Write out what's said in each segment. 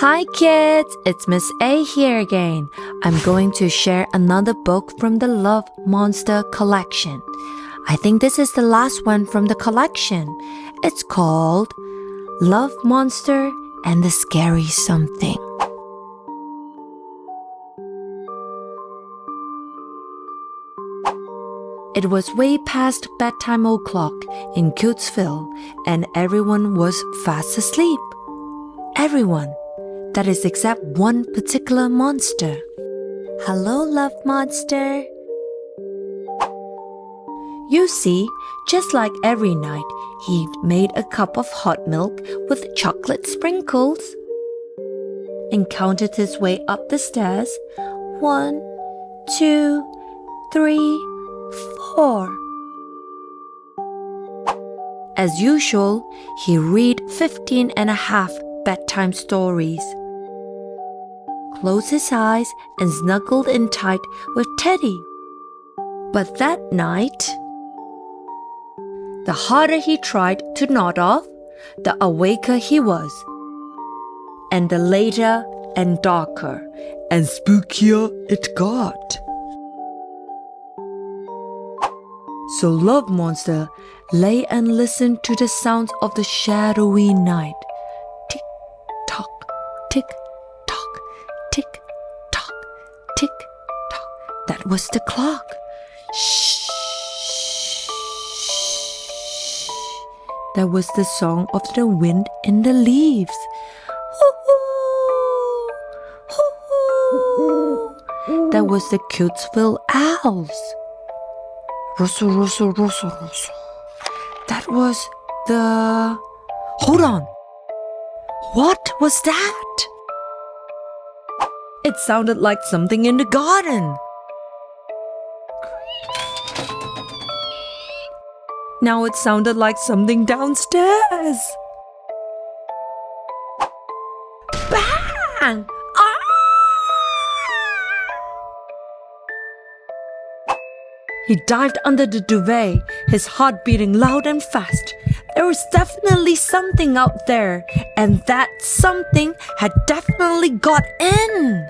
Hi kids, it's Miss A here again. I'm going to share another book from the Love Monster collection. I think this is the last one from the collection. It's called Love Monster and the Scary Something. It was way past bedtime o'clock in Cutesville, and everyone was fast asleep. Everyone. That is except one particular monster. Hello, love monster. You see, just like every night, he made a cup of hot milk with chocolate sprinkles and counted his way up the stairs. 1, 2, 3, 4. As usual, he read 15 and a half bedtime stories, closed his eyes and snuggled in tight with Teddy. But that night, the harder he tried to nod off, the awaker he was, and the later and darker and spookier it got. So Love Monster lay and listened to the sounds of the shadowy night. Tick tock, tick tock, tick tock, tick tock. That was the clock. Shh. That was the song of the wind in the leaves. That was the Cutesville owls. Rustle, rustle, rustle, rustle. That was the... Hold on. What was that? It sounded like something in the garden. Now it sounded like something downstairs. Bang! He dived under the duvet, his heart beating loud and fast. There was definitely something out there, and that something had definitely got in.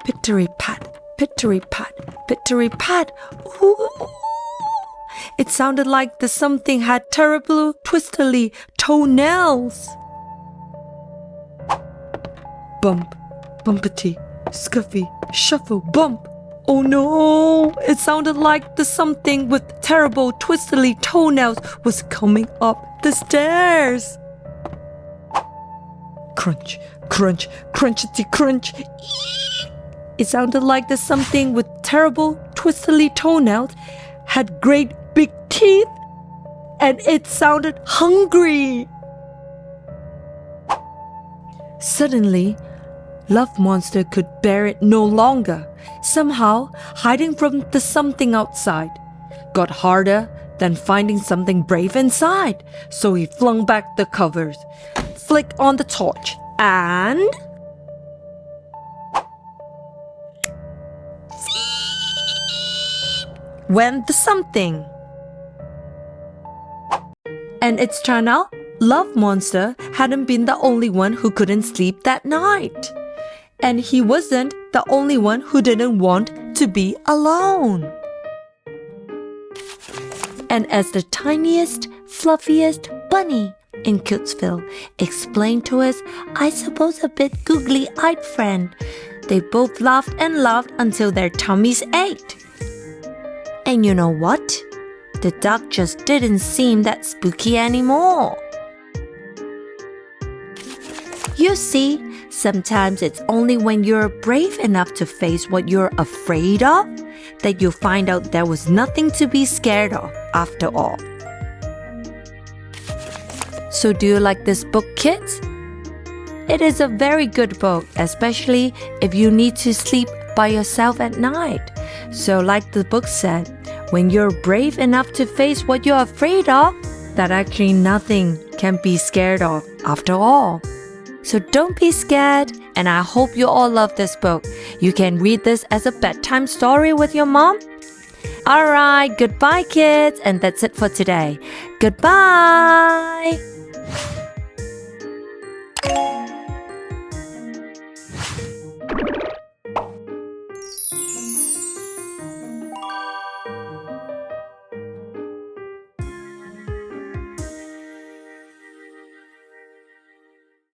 Pittery-pat, pittery-pat, pittery-pat. Ooh! It sounded like the something had terrible, twistily toenails. Bump, bumpety, scuffy, shuffle, bump. Oh no! It sounded like the something with terrible, twistily toenails was coming up the stairs. Crunch, crunch, crunchety crunch. It sounded like the something with terrible, twistily toenails had great big teeth, and it sounded hungry. Suddenly, Love Monster could bear it no longer. Somehow, hiding from the something outside got harder than finding something brave inside. So he flung back the covers, flicked on the torch, and... went the something. And it's turned out, Love Monster hadn't been the only one who couldn't sleep that night. And he wasn't the only one who didn't want to be alone. And as the tiniest, fluffiest bunny in Cutesville explained to his, I suppose, a bit googly-eyed friend, they both laughed and laughed until their tummies ached. And you know what? The dark just didn't seem that spooky anymore. You see, sometimes it's only when you're brave enough to face what you're afraid of that you find out there was nothing to be scared of after all. So do you like this book, kids? It is a very good book, especially if you need to sleep by yourself at night. So like the book said, when you're brave enough to face what you're afraid of, that actually nothing can be scared of after all. So don't be scared, and I hope you all love this book. You can read this as a bedtime story with your mom. Alright, goodbye kids, and that's it for today. Goodbye!